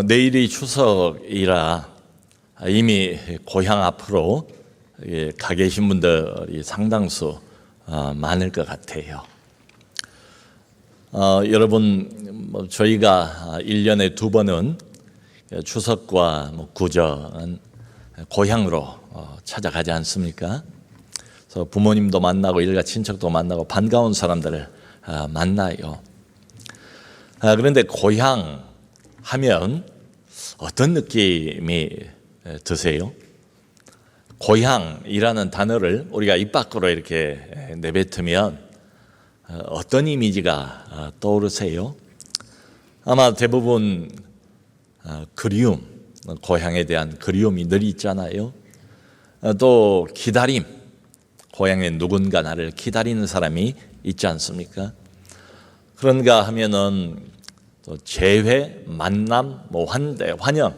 내일이 추석이라 이미 고향 앞으로 가 계신 분들이 상당수 많을 것 같아요. 여러분, 저희가 1년에 2번은 추석과 구정 고향으로 찾아가지 않습니까? 그래서 부모님도 만나고 일가 친척도 만나고 반가운 사람들을 만나요. 그런데 고향 하면 어떤 느낌이 드세요? 고향이라는 단어를 우리가 입 밖으로 이렇게 내뱉으면 어떤 이미지가 떠오르세요? 아마 대부분 그리움, 고향에 대한 그리움이 늘 있잖아요. 또 기다림, 고향에 누군가 나를 기다리는 사람이 있지 않습니까? 그런가 하면은 또 재회, 만남, 환대, 환영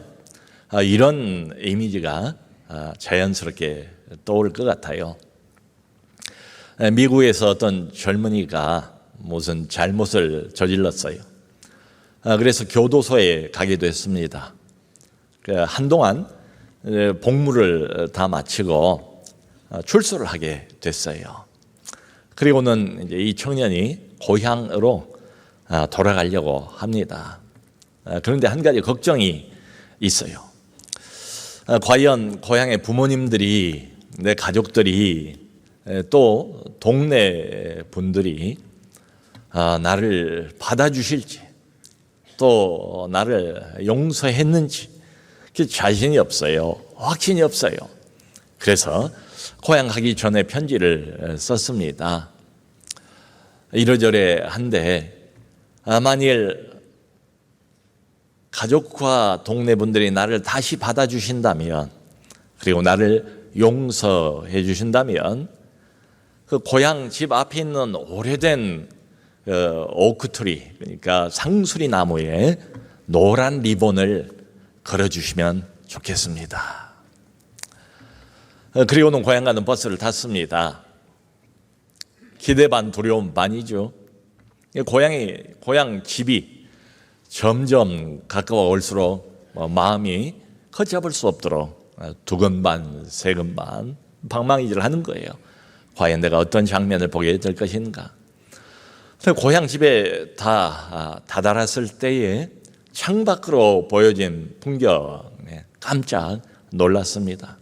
이런 이미지가 자연스럽게 떠오를 것 같아요. 미국에서 어떤 젊은이가 무슨 잘못을 저질렀어요. 그래서 교도소에 가게 됐습니다. 한동안 복무를 다 마치고 출소를 하게 됐어요. 그리고는 이제 이 청년이 고향으로 돌아가려고 합니다. 그런데 한 가지 걱정이 있어요. 과연 고향의 부모님들이, 내 가족들이, 또 동네 분들이 나를 받아주실지, 또 나를 용서했는지 자신이 없어요. 확신이 없어요. 그래서 고향 가기 전에 편지를 썼습니다. 이러저래 한데 만일 가족과 동네 분들이 나를 다시 받아주신다면, 그리고 나를 용서해 주신다면, 그 고향 집 앞에 있는 오래된 오크트리, 그러니까 상수리 나무에 노란 리본을 걸어주시면 좋겠습니다. 그리고는 고향 가는 버스를 탔습니다. 기대 반 두려움 반이죠. 고향 집이 점점 가까워 올수록 마음이 걷잡을 수 없도록 두근반 세근반 방망이질을 하는 거예요. 과연 내가 어떤 장면을 보게 될 것인가. 고향 집에 다 다다랐을 때에 창밖으로 보여진 풍경에 깜짝 놀랐습니다.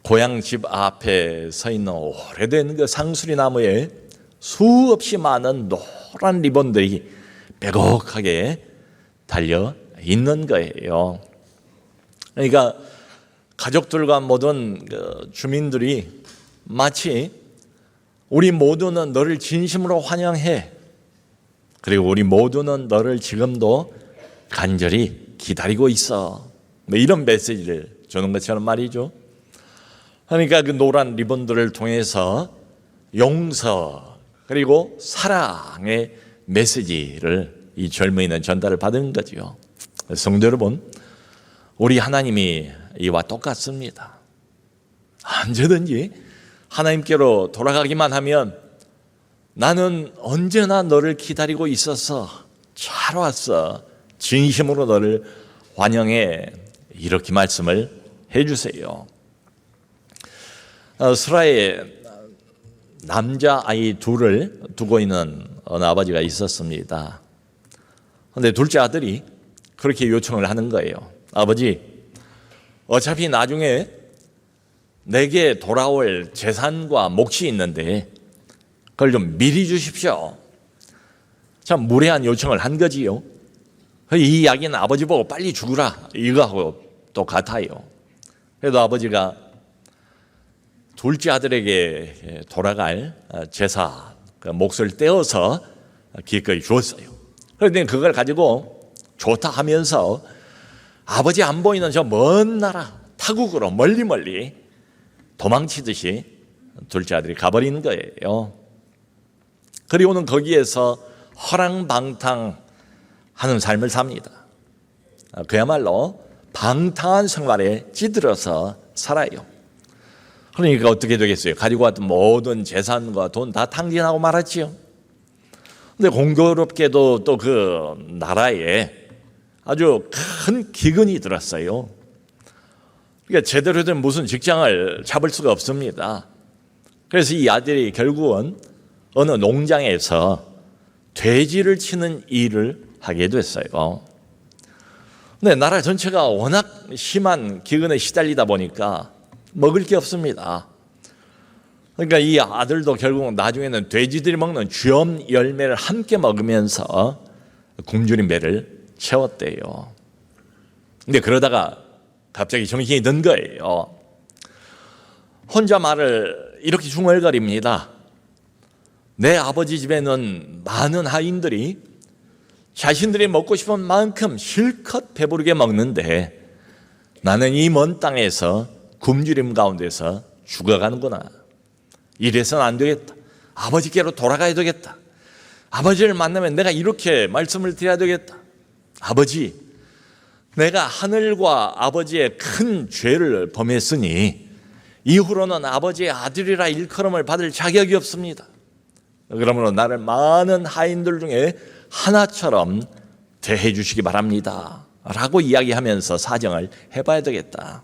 고향 집 앞에 서 있는 오래된 그 상수리 나무에 수없이 많은 노란 리본들이 빼곡하게 달려 있는 거예요. 그러니까 가족들과 모든 주민들이 마치 우리 모두는 너를 진심으로 환영해. 그리고 우리 모두는 너를 지금도 간절히 기다리고 있어. 이런 메시지를 주는 것처럼 말이죠. 그러니까 그 노란 리본들을 통해서 용서 그리고 사랑의 메시지를 이 젊은이는 전달을 받은 거죠. 성도 여러분, 우리 하나님이 이와 똑같습니다. 언제든지 하나님께로 돌아가기만 하면 나는 언제나 너를 기다리고 있어서 잘 왔어. 진심으로 너를 환영해. 이렇게 말씀을 해주세요. 스라에 남자아이 둘을 두고 있는 어느 아버지가 있었습니다. 그런데 둘째 아들이 그렇게 요청을 하는 거예요. 아버지, 어차피 나중에 내게 돌아올 재산과 몫이 있는데 그걸 좀 미리 주십시오. 참 무례한 요청을 한 거지요. 이 이야기는 아버지 보고 빨리 죽으라 이거하고 또 같아요. 그래도 아버지가 둘째 아들에게 돌아갈 제사, 그 몫을 떼어서 기꺼이 주었어요. 그런데 그걸 가지고 좋다 하면서 아버지 안 보이는 저 먼 나라 타국으로 멀리 도망치듯이 둘째 아들이 가버리는 거예요. 그리고는 거기에서 허랑방탕하는 삶을 삽니다. 그야말로 방탕한 생활에 찌들어서 살아요. 그러니까 어떻게 되겠어요? 가지고 왔던 모든 재산과 돈 다 탕진하고 말았지요. 근데 공교롭게도 또 그 나라에 아주 큰 기근이 들었어요. 그러니까 제대로 된 무슨 직장을 잡을 수가 없습니다. 그래서 이 아들이 결국은 어느 농장에서 돼지를 치는 일을 하게 됐어요. 근데 나라 전체가 워낙 심한 기근에 시달리다 보니까 먹을 게 없습니다. 그러니까 이 아들도 결국 나중에는 돼지들이 먹는 쥐엄 열매를 함께 먹으면서 굶주린 배를 채웠대요. 근데 그러다가 갑자기 정신이 든 거예요. 혼자 말을 이렇게 중얼거립니다. 내 아버지 집에는 많은 하인들이 자신들이 먹고 싶은 만큼 실컷 배부르게 먹는데 나는 이 먼 땅에서 굶주림 가운데서 죽어가는구나. 이래서는 안 되겠다. 아버지께로 돌아가야 되겠다. 아버지를 만나면 내가 이렇게 말씀을 드려야 되겠다. 아버지, 내가 하늘과 아버지의 큰 죄를 범했으니 이후로는 아버지의 아들이라 일컬음을 받을 자격이 없습니다. 그러므로 나를 많은 하인들 중에 하나처럼 대해 주시기 바랍니다 라고 이야기하면서 사정을 해봐야 되겠다.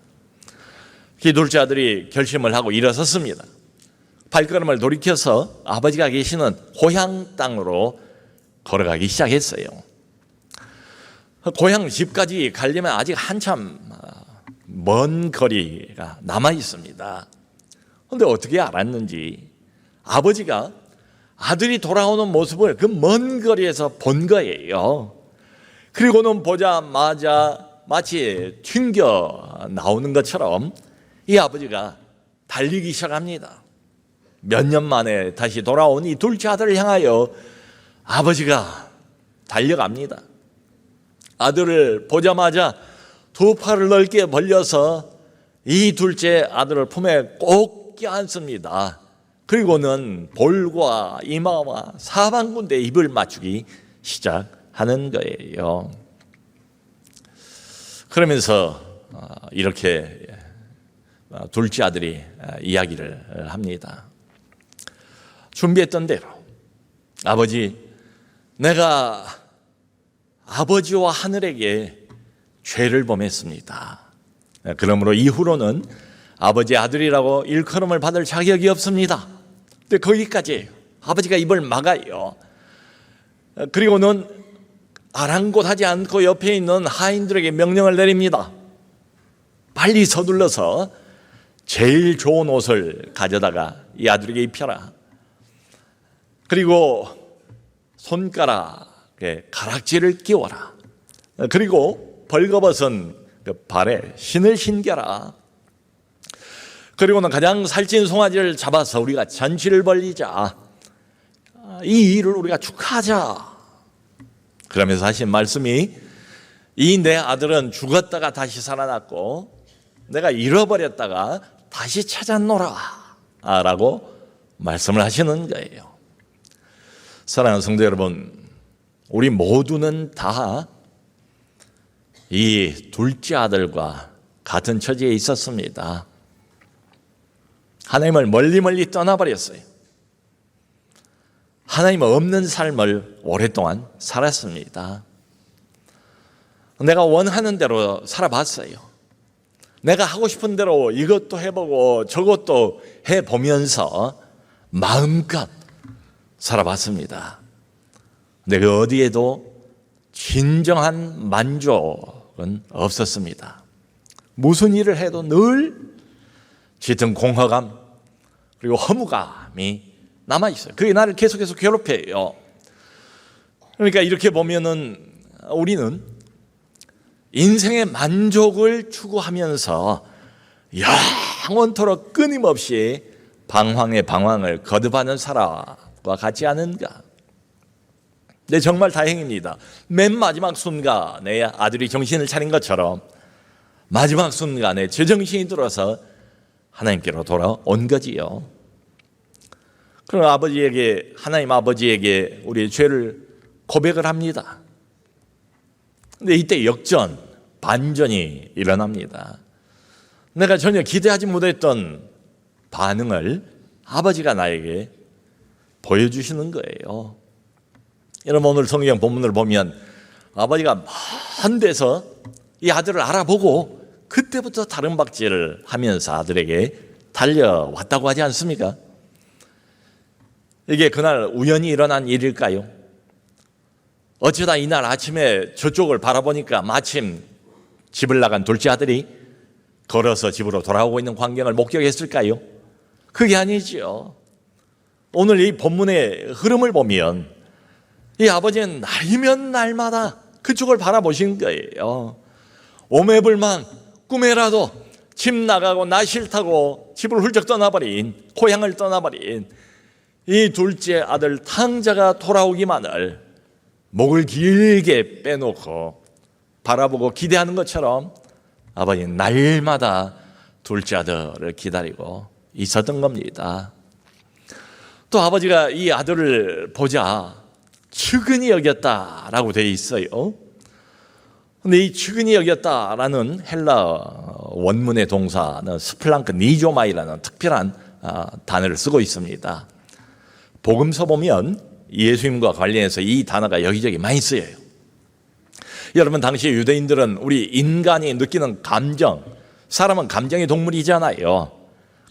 그 둘째 아들이 결심을 하고 일어섰습니다. 발걸음을 돌이켜서 아버지가 계시는 고향 땅으로 걸어가기 시작했어요. 고향 집까지 가려면 아직 한참 먼 거리가 남아 있습니다. 그런데 어떻게 알았는지 아버지가 아들이 돌아오는 모습을 그 먼 거리에서 본 거예요. 그리고는 보자마자 마치 튕겨 나오는 것처럼 이 아버지가 달리기 시작합니다. 몇 년 만에 다시 돌아온 이 둘째 아들을 향하여 아버지가 달려갑니다. 아들을 보자마자 두 팔을 넓게 벌려서 이 둘째 아들을 품에 꼭 껴안습니다. 그리고는 볼과 이마와 사방군데 입을 맞추기 시작하는 거예요. 그러면서 이렇게 둘째 아들이 이야기를 합니다. 준비했던 대로 아버지, 내가 아버지와 하늘에게 죄를 범했습니다. 그러므로 이후로는 아버지의 아들이라고 일컬음을 받을 자격이 없습니다. 근데 거기까지 아버지가 입을 막아요. 그리고는 아랑곳하지 않고 옆에 있는 하인들에게 명령을 내립니다. 빨리 서둘러서 제일 좋은 옷을 가져다가 이 아들에게 입혀라. 그리고 손가락에 가락지를 끼워라. 그리고 벌거벗은 그 발에 신을 신겨라. 그리고는 가장 살찐 송아지를 잡아서 우리가 잔치를 벌리자. 이 일을 우리가 축하하자. 그러면서 하신 말씀이 이 내 아들은 죽었다가 다시 살아났고 내가 잃어버렸다가 다시 찾았노라 라고 말씀을 하시는 거예요. 사랑하는 성도 여러분, 우리 모두는 다 이 둘째 아들과 같은 처지에 있었습니다. 하나님을 멀리 떠나버렸어요. 하나님 없는 삶을 오랫동안 살았습니다. 내가 원하는 대로 살아봤어요. 내가 하고 싶은 대로 이것도 해보고 저것도 해보면서 마음껏 살아봤습니다. 근데 그 어디에도 진정한 만족은 없었습니다. 무슨 일을 해도 늘 짙은 공허감 그리고 허무감이 남아있어요. 그게 나를 계속해서 괴롭혀요. 그러니까 이렇게 보면은 우리는 인생의 만족을 추구하면서 영원토록 끊임없이 방황의 방황을 거듭하는 사람과 같지 않은가. 근데 정말 다행입니다. 맨 마지막 순간에 아들이 정신을 차린 것처럼 마지막 순간에 제정신이 들어서 하나님께로 돌아온 거지요. 그럼 하나님 아버지에게 우리의 죄를 고백을 합니다. 근데 이때 역전, 반전이 일어납니다. 내가 전혀 기대하지 못했던 반응을 아버지가 나에게 보여주시는 거예요. 여러분, 오늘 성경 본문을 보면 아버지가 먼 데서 이 아들을 알아보고 그때부터 다른 박질을 하면서 아들에게 달려왔다고 하지 않습니까? 이게 그날 우연히 일어난 일일까요? 어쩌다 이날 아침에 저쪽을 바라보니까 마침 집을 나간 둘째 아들이 걸어서 집으로 돌아오고 있는 광경을 목격했을까요? 그게 아니죠. 오늘 이 본문의 흐름을 보면 이 아버지는 날이면 날마다 그쪽을 바라보신 거예요. 오매불망 꿈에라도 집 나가고 나 싫다고 집을 훌쩍 떠나버린, 고향을 떠나버린 이 둘째 아들 탕자가 돌아오기만을 목을 길게 빼놓고 바라보고 기대하는 것처럼 아버지는 날마다 둘째 아들을 기다리고 있었던 겁니다. 또 아버지가 이 아들을 보자 측은히 여겼다라고 되어 있어요. 근데 이 측은히 여겼다라는 헬라 원문의 동사는 스플랑크 니조마이라는 특별한 단어를 쓰고 있습니다. 복음서 보면 예수님과 관련해서 이 단어가 여기저기 많이 쓰여요. 여러분, 당시 유대인들은 우리 인간이 느끼는 감정, 사람은 감정의 동물이잖아요.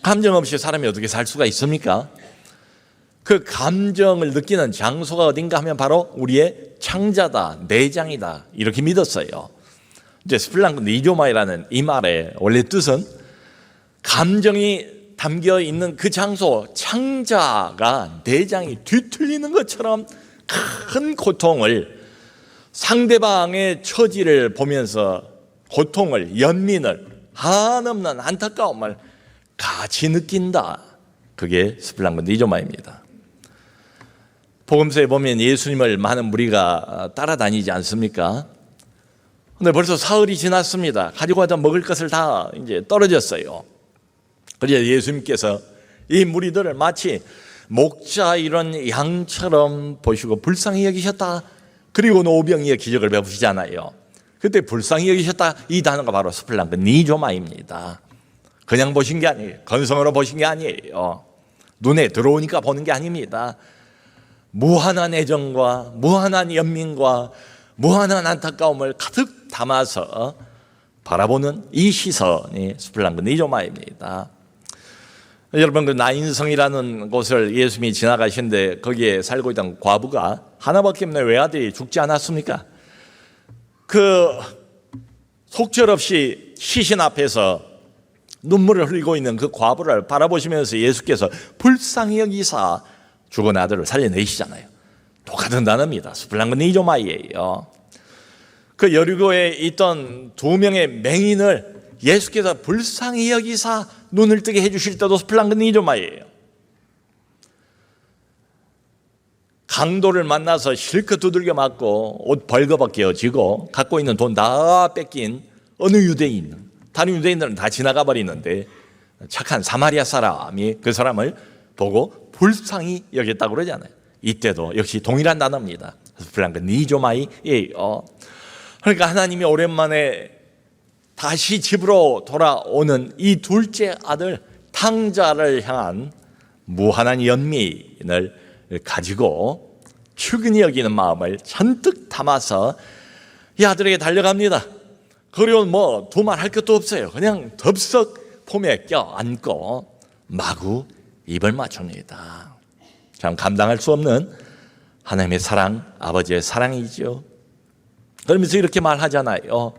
감정 없이 사람이 어떻게 살 수가 있습니까? 그 감정을 느끼는 장소가 어딘가 하면 바로 우리의 창자다, 내장이다, 이렇게 믿었어요. 이제 스플랑크 니조마이라는 이 말의 원래 뜻은 감정이 담겨 있는 그 장소, 창자가 내장이 뒤틀리는 것처럼 큰 고통을, 상대방의 처지를 보면서 고통을, 연민을, 한없는 안타까움을 같이 느낀다. 그게 스플랑크 니조마입니다. 복음서에 보면 예수님을 많은 무리가 따라다니지 않습니까? 근데 벌써 사흘이 지났습니다. 가지고 가다 먹을 것을 다 이제 떨어졌어요. 그래서 예수님께서 이 무리들을 마치 목자 이런 양처럼 보시고 불쌍히 여기셨다. 그리고 오병이의 기적을 베푸시잖아요. 그때 불쌍히 여기셨다, 이 단어가 바로 스플랑크 니조마입니다. 그냥 보신 게 아니에요. 건성으로 보신 게 아니에요. 눈에 들어오니까 보는 게 아닙니다. 무한한 애정과 무한한 연민과 무한한 안타까움을 가득 담아서 바라보는 이 시선이 스플랑크 니조마입니다. 여러분, 그 나인성이라는 곳을 예수님이 지나가시는데 거기에 살고 있던 과부가 하나밖에 없는 외아들이 죽지 않았습니까? 그 속절없이 시신 앞에서 눈물을 흘리고 있는 그 과부를 바라보시면서 예수께서 불쌍히 여기사 죽은 아들을 살려내시잖아요. 똑같은 단어입니다. 스플랑크 니조마이예요. 그 여리고에 있던 두 명의 맹인을 예수께서 불쌍히 여기사 눈을 뜨게 해주실 때도 스플랑크 니조마이예요. 강도를 만나서 실컷 두들겨 맞고 옷 벌거벗겨지고 갖고 있는 돈 다 뺏긴 어느 유대인, 다른 유대인들은 다 지나가 버리는데 착한 사마리아 사람이 그 사람을 보고 불쌍히 여겼다고 그러잖아요. 이때도 역시 동일한 단어입니다. 스플랑크 니조마이예요. 그러니까 하나님이 오랜만에 다시 집으로 돌아오는 이 둘째 아들 탕자를 향한 무한한 연민을 가지고 측은히 여기는 마음을 잔뜩 담아서 이 아들에게 달려갑니다. 그리고 두말 할 것도 없어요. 그냥 덥석 폼에 껴안고 마구 입을 맞춥니다. 참 감당할 수 없는 하나님의 사랑, 아버지의 사랑이죠. 그러면서 이렇게 말하잖아요.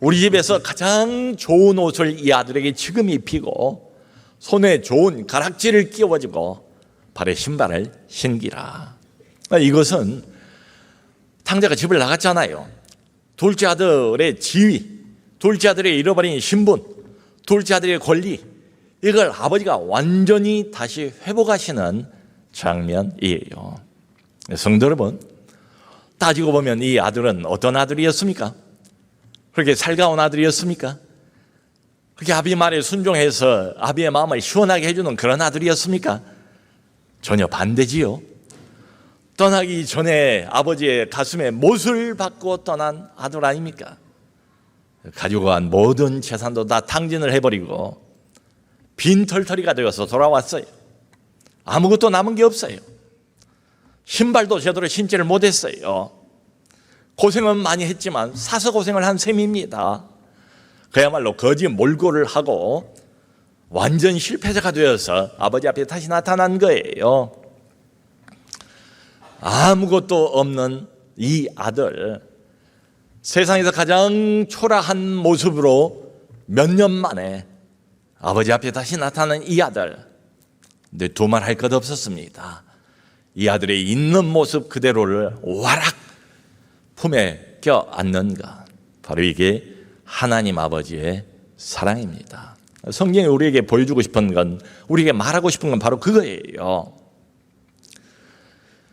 우리 집에서 가장 좋은 옷을 이 아들에게 지금 입히고 손에 좋은 가락지를 끼워주고 발에 신발을 신기라. 이것은 탕자가 집을 나갔잖아요. 둘째 아들의 지위, 둘째 아들의 잃어버린 신분, 둘째 아들의 권리, 이걸 아버지가 완전히 다시 회복하시는 장면이에요. 성도 여러분, 따지고 보면 이 아들은 어떤 아들이었습니까? 그렇게 살가운 아들이었습니까? 그렇게 아비 말에 순종해서 아비의 마음을 시원하게 해주는 그런 아들이었습니까? 전혀 반대지요. 떠나기 전에 아버지의 가슴에 못을 받고 떠난 아들 아닙니까? 가지고 간 모든 재산도 다 탕진을 해버리고 빈털터리가 되어서 돌아왔어요. 아무것도 남은 게 없어요. 신발도 제대로 신지를 못했어요. 고생은 많이 했지만 사서 고생을 한 셈입니다. 그야말로 거짓 몰골을 하고 완전 실패자가 되어서 아버지 앞에 다시 나타난 거예요. 아무것도 없는 이 아들, 세상에서 가장 초라한 모습으로 몇 년 만에 아버지 앞에 다시 나타난 이 아들. 근데 두말할 것 없었습니다. 이 아들의 있는 모습 그대로를 와락 품에 껴안는 것, 바로 이게 하나님 아버지의 사랑입니다. 성경이 우리에게 보여주고 싶은 건, 우리에게 말하고 싶은 건 바로 그거예요.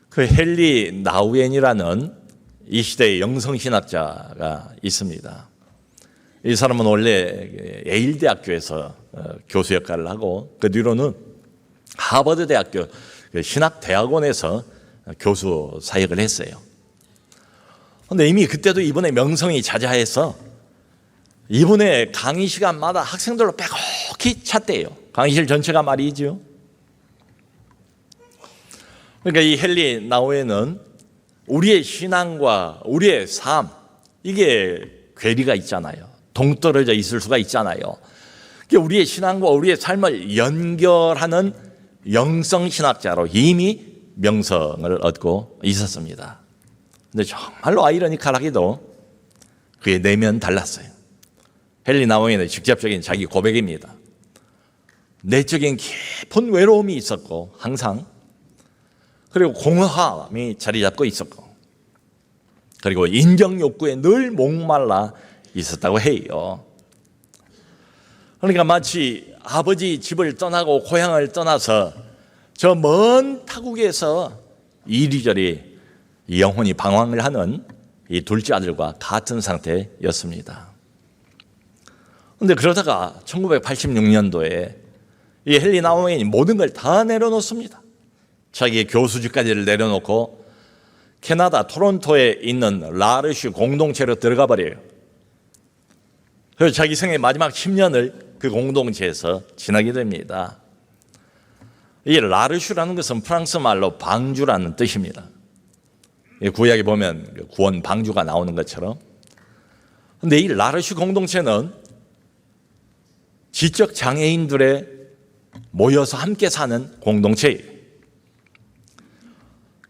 그 헨리 나우엔이라는 이 시대의 영성신학자가 있습니다. 이 사람은 원래 예일 대학교에서 교수 역할을 하고 그 뒤로는 하버드 대학교 신학대학원에서 교수 사역을 했어요. 그런데 이미 그때도 이분의 명성이 자자해서 이분의 강의 시간마다 학생들로 빼곡히 찼대요. 강의실 전체가 말이죠. 그러니까 이 헨리 나우엔은 우리의 신앙과 우리의 삶, 이게 괴리가 있잖아요. 동떨어져 있을 수가 있잖아요. 우리의 신앙과 우리의 삶을 연결하는 영성신학자로 이미 명성을 얻고 있었습니다. 근데 정말로 아이러니컬하게도 그의 내면 달랐어요. 헨리 나우엔의 직접적인 자기 고백입니다. 내적인 깊은 외로움이 있었고 항상, 그리고 공허함이 자리 잡고 있었고, 그리고 인정 욕구에 늘 목말라 있었다고 해요. 그러니까 마치 아버지 집을 떠나고 고향을 떠나서 저 먼 타국에서 이리저리 영혼이 방황을 하는 이 둘째 아들과 같은 상태였습니다. 그런데 그러다가 1986년도에 이 헨리 나우엔이 모든 걸 다 내려놓습니다. 자기의 교수직까지를 내려놓고 캐나다 토론토에 있는 라르슈 공동체로 들어가 버려요. 그래서 자기 생의 마지막 10년을 그 공동체에서 지나게 됩니다. 이 라르슈라는 것은 프랑스 말로 방주라는 뜻입니다. 구약에 보면 구원 방주가 나오는 것처럼. 그런데 이 라르슈 공동체는 지적 장애인들의 모여서 함께 사는 공동체예요.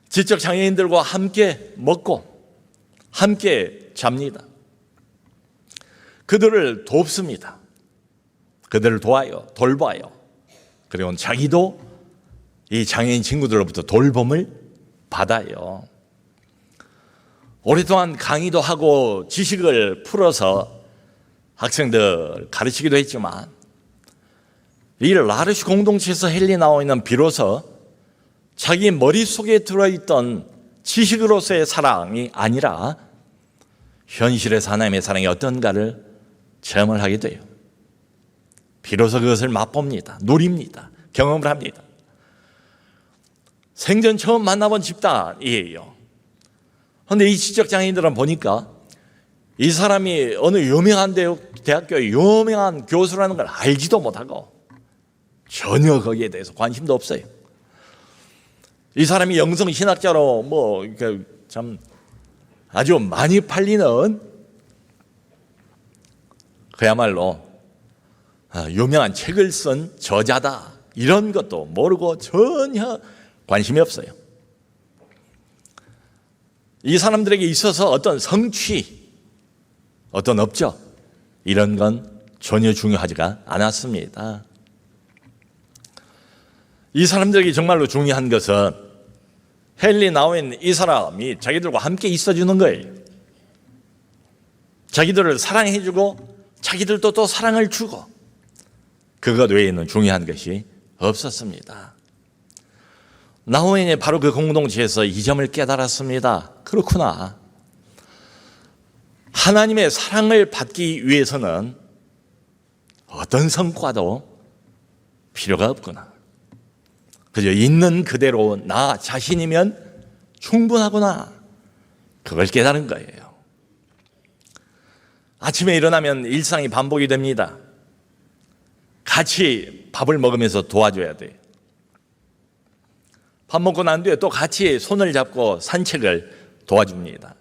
지적 장애인들과 함께 먹고 함께 잡니다. 그들을 돕습니다. 그들을 도와요. 돌봐요. 그리고 자기도 이 장애인 친구들로부터 돌봄을 받아요. 오랫동안 강의도 하고 지식을 풀어서 학생들 가르치기도 했지만 이 라르슈 공동체에서 헨리 나우엔은 비로소 자기 머릿속에 들어있던 지식으로서의 사랑이 아니라 현실에서 하나님의 사랑이 어떤가를 체험을 하게 돼요. 비로소 그것을 맛봅니다. 누립니다. 경험을 합니다. 생전 처음 만나본 집단이에요. 그런데 이 지적장애인들은 보니까 이 사람이 어느 유명한 대학교의 유명한 교수라는 걸 알지도 못하고 전혀 거기에 대해서 관심도 없어요. 이 사람이 영성신학자로 참 아주 많이 팔리는 그야말로 유명한 책을 쓴 저자다, 이런 것도 모르고 전혀 관심이 없어요. 이 사람들에게 있어서 어떤 성취, 어떤 업적, 이런 건 전혀 중요하지가 않았습니다. 이 사람들에게 정말로 중요한 것은 헨리 나우엔 이 사람이 자기들과 함께 있어주는 거예요. 자기들을 사랑해주고 자기들도 또 사랑을 주고, 그것 외에는 중요한 것이 없었습니다. 나우엔이 바로 그 공동체에서 이 점을 깨달았습니다. 그렇구나. 하나님의 사랑을 받기 위해서는 어떤 성과도 필요가 없구나. 그저 있는 그대로 나 자신이면 충분하구나. 그걸 깨달은 거예요. 아침에 일어나면 일상이 반복이 됩니다. 같이 밥을 먹으면서 도와줘야 돼요. 밥 먹고 난 뒤에 또 같이 손을 잡고 산책을 도와줍니다.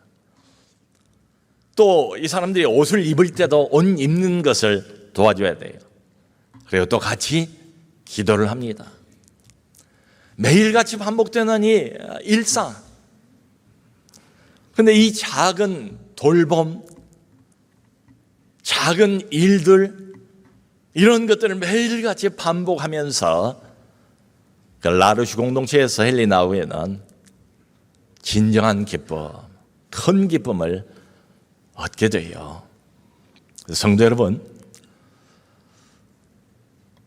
또 이 사람들이 옷을 입을 때도 옷 입는 것을 도와줘야 돼요. 그리고 또 같이 기도를 합니다. 매일같이 반복되는 이 일상. 근데 이 작은 돌봄, 작은 일들, 이런 것들을 매일같이 반복하면서 그 라르슈 공동체에서 헬리나우에는 진정한 기쁨, 큰 기쁨을 얻게 돼요. 성도 여러분,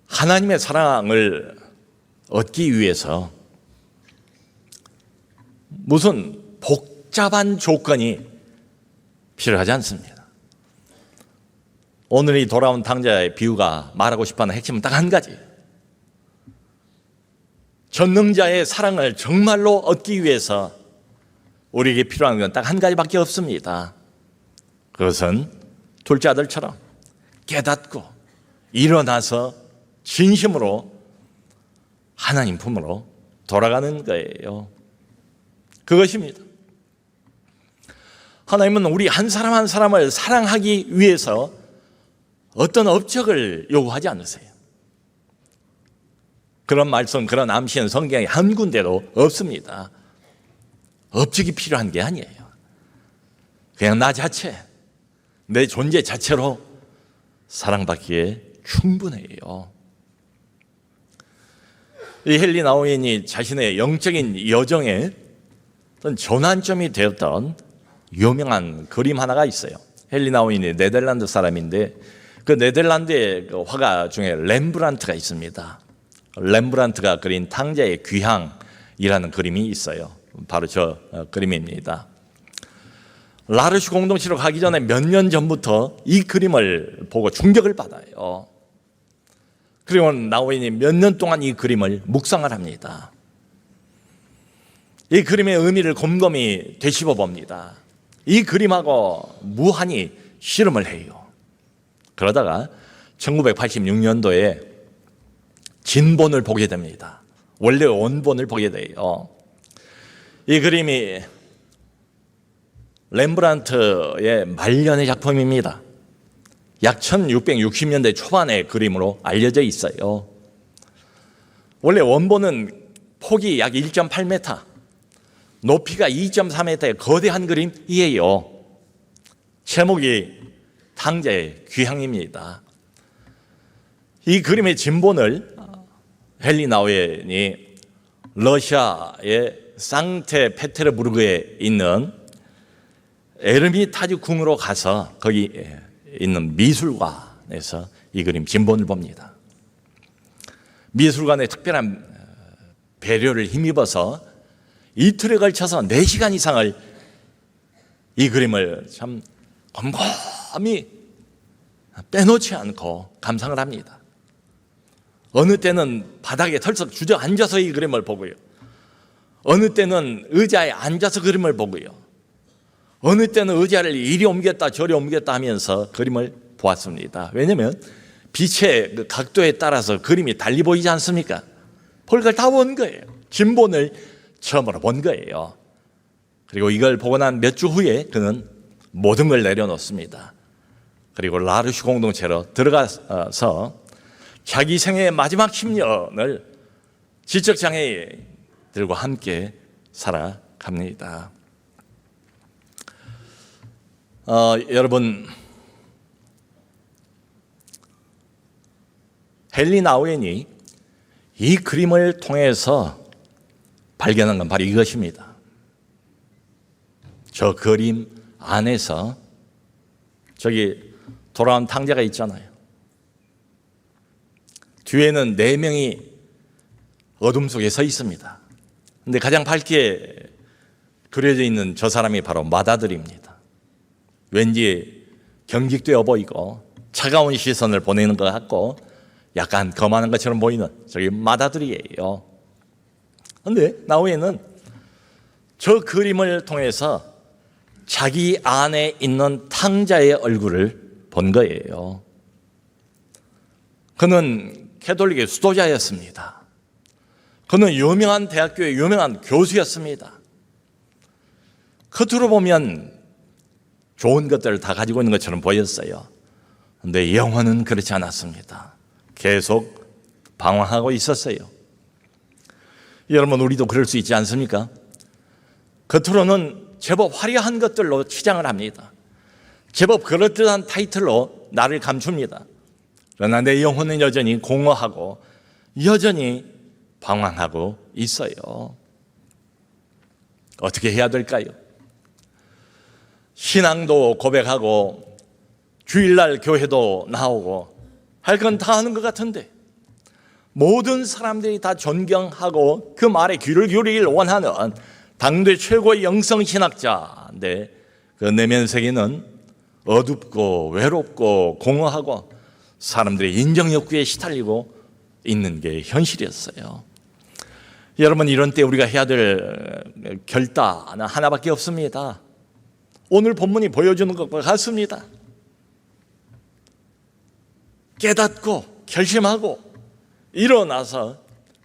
하나님의 사랑을 얻기 위해서 무슨 복잡한 조건이 필요하지 않습니다. 오늘 이 돌아온 탕자의 비유가 말하고 싶어하는 핵심은 딱 한 가지. 전능자의 사랑을 정말로 얻기 위해서 우리에게 필요한 건 딱 한 가지밖에 없습니다. 그것은 둘째 아들처럼 깨닫고 일어나서 진심으로 하나님 품으로 돌아가는 거예요. 그것입니다. 하나님은 우리 한 사람 한 사람을 사랑하기 위해서 어떤 업적을 요구하지 않으세요. 그런 말씀, 그런 암시는 성경에 한 군데도 없습니다. 업적이 필요한 게 아니에요. 그냥 나 자체, 내 존재 자체로 사랑받기에 충분해요. 이 헨리 나우엔이 자신의 영적인 여정에 어떤 전환점이 되었던 유명한 그림 하나가 있어요. 헨리 나우엔이 네덜란드 사람인데 그 네덜란드의 그 화가 중에 렘브란트가 있습니다. 렘브란트가 그린 탕자의 귀향이라는 그림이 있어요. 바로 저 그림입니다. 라르슈 공동체로 가기 전에 몇 년 전부터 이 그림을 보고 충격을 받아요. 그리고 나우엔이 몇 년 동안 이 그림을 묵상을 합니다. 이 그림의 의미를 곰곰이 되씹어 봅니다. 이 그림하고 무한히 씨름을 해요. 그러다가 1986년도에 진본을 보게 됩니다. 원래 원본을 보게 돼요. 이 그림이 렘브란트의 말년의 작품입니다. 약 1660년대 초반의 그림으로 알려져 있어요. 원래 원본은 폭이 약 1.8m, 높이가 2.4m의 거대한 그림이에요. 제목이 탕자의 귀향입니다. 이 그림의 진본을 헨리 나우엔이 러시아의 상트페테르부르크에 있는 에르미타주 궁으로 가서 거기 있는 미술관에서 이 그림 진본을 봅니다. 미술관의 특별한 배려를 힘입어서 이틀에 걸쳐서 4시간 이상을 이 그림을 참 곰곰이 빼놓지 않고 감상을 합니다. 어느 때는 바닥에 털썩 주저앉아서 이 그림을 보고요. 어느 때는 의자에 앉아서 그림을 보고요. 어느 때는 의자를 이리 옮겼다 저리 옮겼다 하면서 그림을 보았습니다. 왜냐하면 빛의 그 각도에 따라서 그림이 달리 보이지 않습니까? 볼 걸 다 본 거예요. 진본을 처음으로 본 거예요. 그리고 이걸 보고 난 몇 주 후에 그는 모든 걸 내려놓습니다. 그리고 라르슈 공동체로 들어가서 자기 생애의 마지막 10년을 지적장애인들과 함께 살아갑니다. 여러분, 헨리 나우엔이 이 그림을 통해서 발견한 건 바로 이것입니다. 저 그림 안에서 저기 돌아온 탕자가 있잖아요. 뒤에는 4명이 어둠 속에 서 있습니다. 근데 가장 밝게 그려져 있는 저 사람이 바로 맏아들입니다. 왠지 경직되어 보이고 차가운 시선을 보내는 것 같고 약간 거만한 것처럼 보이는 저기 맏아들이에요. 그런데 나우엔은 저 그림을 통해서 자기 안에 있는 탕자의 얼굴을 본 거예요. 그는 캐톨릭의 수도자였습니다. 그는 유명한 대학교의 유명한 교수였습니다. 겉으로 보면 좋은 것들을 다 가지고 있는 것처럼 보였어요. 그런데 영혼은 그렇지 않았습니다. 계속 방황하고 있었어요. 여러분, 우리도 그럴 수 있지 않습니까? 겉으로는 제법 화려한 것들로 치장을 합니다. 제법 그럴듯한 타이틀로 나를 감춥니다. 그러나 내 영혼은 여전히 공허하고 여전히 방황하고 있어요. 어떻게 해야 될까요? 신앙도 고백하고 주일날 교회도 나오고 할 건 다 하는 것 같은데 모든 사람들이 다 존경하고 그 말에 귀를 기울이길 원하는 당대 최고의 영성신학자인데 그 내면 세계는 어둡고 외롭고 공허하고 사람들의 인정욕구에 시달리고 있는 게 현실이었어요. 여러분, 이런 때 우리가 해야 될 결단은 하나밖에 없습니다. 오늘 본문이 보여주는 것과 같습니다. 깨닫고 결심하고 일어나서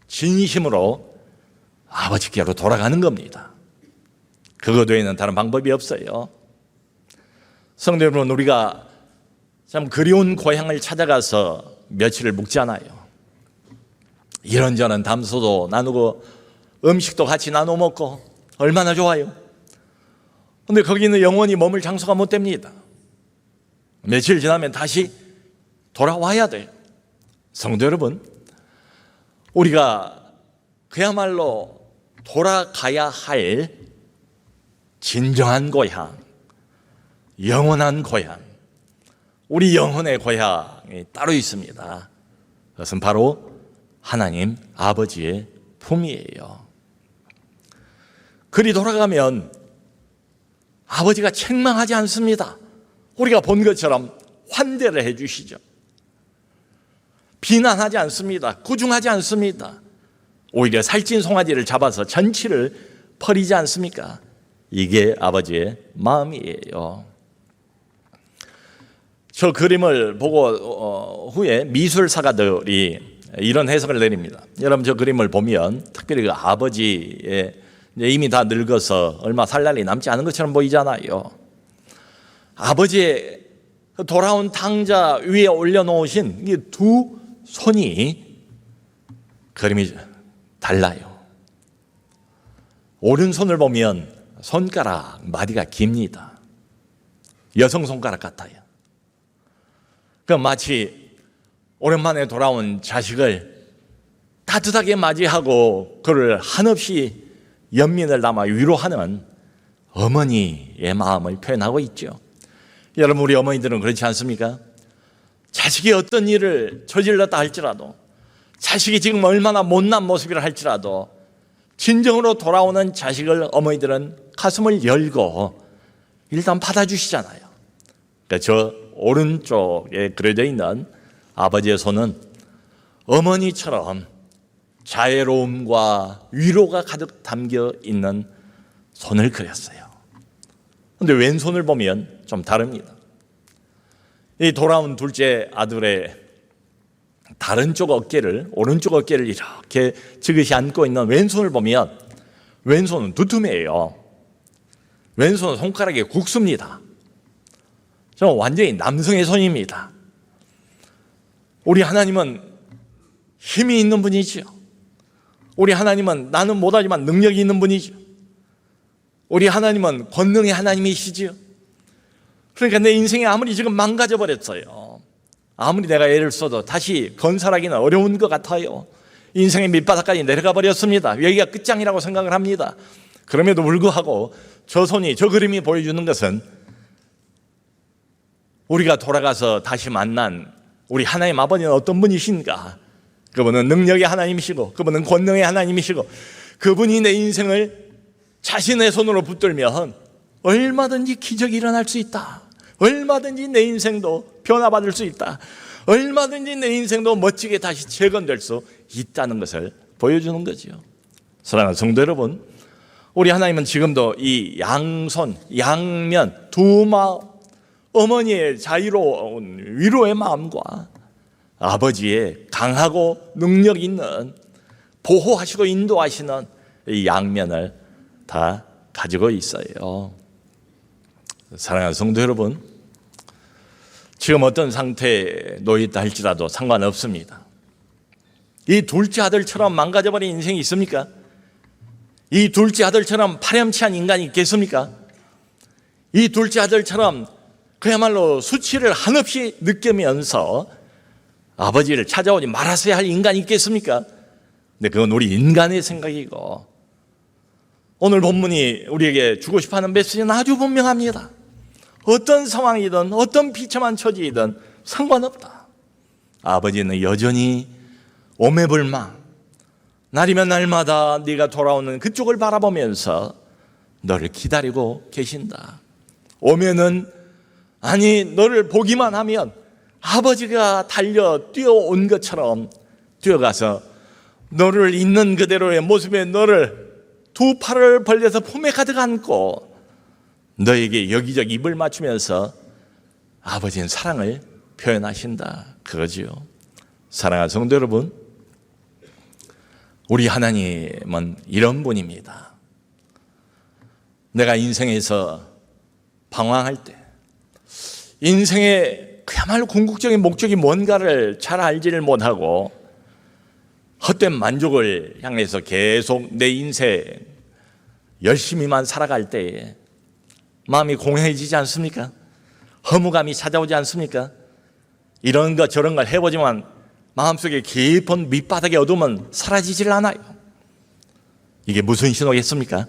진심으로 아버지께로 돌아가는 겁니다. 그것 외에는 다른 방법이 없어요. 성도 여러분, 우리가 참 그리운 고향을 찾아가서 며칠을 묵잖아요. 이런저런 담소도 나누고 음식도 같이 나눠 먹고 얼마나 좋아요. 그런데 거기는 영원히 머물 장소가 못 됩니다. 며칠 지나면 다시 돌아와야 돼요. 성도 여러분, 우리가 그야말로 돌아가야 할 진정한 고향, 영원한 고향, 우리 영혼의 고향이 따로 있습니다. 그것은 바로 하나님 아버지의 품이에요. 그리 돌아가면 아버지가 책망하지 않습니다. 우리가 본 것처럼 환대를 해 주시죠. 비난하지 않습니다. 구중하지 않습니다. 오히려 살찐 송아지를 잡아서 전치를 버리지 않습니까? 이게 아버지의 마음이에요. 저 그림을 보고 후에 미술사가들이 이런 해석을 내립니다. 여러분, 저 그림을 보면 특별히 그 아버지의 이미 다 늙어서 얼마 살 날이 남지 않은 것처럼 보이잖아요. 아버지의 돌아온 탕자 위에 올려놓으신 이 두 손이 그림이 달라요. 오른손을 보면 손가락 마디가 깁니다. 여성 손가락 같아요. 그 마치 오랜만에 돌아온 자식을 따뜻하게 맞이하고 그를 한없이 연민을 담아 위로하는 어머니의 마음을 표현하고 있죠. 여러분, 우리 어머니들은 그렇지 않습니까? 자식이 어떤 일을 저질렀다 할지라도, 자식이 지금 얼마나 못난 모습이라 할지라도 진정으로 돌아오는 자식을 어머니들은 가슴을 열고 일단 받아주시잖아요. 그러니까 저 오른쪽에 그려져 있는 아버지의 손은 어머니처럼 자애로움과 위로가 가득 담겨 있는 손을 그렸어요. 그런데 왼손을 보면 좀 다릅니다. 이 돌아온 둘째 아들의 다른 쪽 어깨를, 오른쪽 어깨를 이렇게 지그시 안고 있는 왼손을 보면 왼손은 두툼해요. 왼손은 손가락이 굵습니다. 저는 완전히 남성의 손입니다. 우리 하나님은 힘이 있는 분이죠. 우리 하나님은 나는 못하지만 능력이 있는 분이죠. 우리 하나님은 권능의 하나님이시죠. 그러니까 내 인생이 아무리 지금 망가져 버렸어요. 아무리 내가 애를 써도 다시 건설하기는 어려운 것 같아요. 인생의 밑바닥까지 내려가 버렸습니다. 여기가 끝장이라고 생각을 합니다. 그럼에도 불구하고 저 손이, 저 그림이 보여주는 것은 우리가 돌아가서 다시 만난 우리 하나님 아버지는 어떤 분이신가? 그분은 능력의 하나님이시고 그분은 권능의 하나님이시고 그분이 내 인생을 자신의 손으로 붙들면 얼마든지 기적이 일어날 수 있다. 얼마든지 내 인생도 변화받을 수 있다. 얼마든지 내 인생도 멋지게 다시 재건될 수 있다는 것을 보여주는 거죠. 사랑하는 성도 여러분, 우리 하나님은 지금도 이 양손, 양면, 두 마음, 어머니의 자유로운 위로의 마음과 아버지의 강하고 능력 있는 보호하시고 인도하시는 이 양면을 다 가지고 있어요. 사랑하는 성도 여러분, 지금 어떤 상태에 놓여 있다 할지라도 상관없습니다. 이 둘째 아들처럼 망가져버린 인생이 있습니까? 이 둘째 아들처럼 파렴치한 인간이 있겠습니까? 이 둘째 아들처럼 그야말로 수치를 한없이 느끼면서 아버지를 찾아오지 말았어야 할 인간이 있겠습니까? 근데 그건 우리 인간의 생각이고, 오늘 본문이 우리에게 주고 싶어하는 메시지는 아주 분명합니다. 어떤 상황이든 어떤 비참한 처지이든 상관없다. 아버지는 여전히 오매불망, 날이면 날마다 네가 돌아오는 그쪽을 바라보면서 너를 기다리고 계신다. 오면은, 아니 너를 보기만 하면 아버지가 달려 뛰어온 것처럼 뛰어가서 너를 있는 그대로의 모습에 너를 두 팔을 벌려서 품에 가득 안고 너에게 여기저기 입을 맞추면서 아버지는 사랑을 표현하신다, 그거지요. 사랑하는 성도 여러분, 우리 하나님은 이런 분입니다. 내가 인생에서 방황할 때, 인생의 그야말로 궁극적인 목적이 뭔가를 잘 알지를 못하고 헛된 만족을 향해서 계속 내 인생 열심히만 살아갈 때에 마음이 공허해지지 않습니까? 허무감이 찾아오지 않습니까? 이런 것 저런 걸 해보지만 마음속에 깊은 밑바닥의 어둠은 사라지질 않아요. 이게 무슨 신호겠습니까?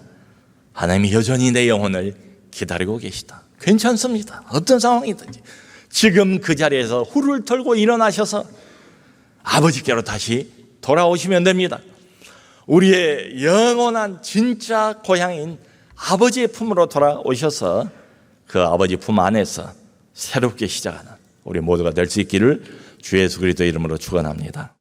하나님이 여전히 내 영혼을 기다리고 계시다. 괜찮습니다. 어떤 상황이든지 지금 그 자리에서 후를 털고 일어나셔서 아버지께로 다시 돌아오시면 됩니다. 우리의 영원한 진짜 고향인 아버지의 품으로 돌아오셔서 그 아버지 품 안에서 새롭게 시작하는 우리 모두가 될 수 있기를 주 예수 그리스도의 이름으로 축원합니다.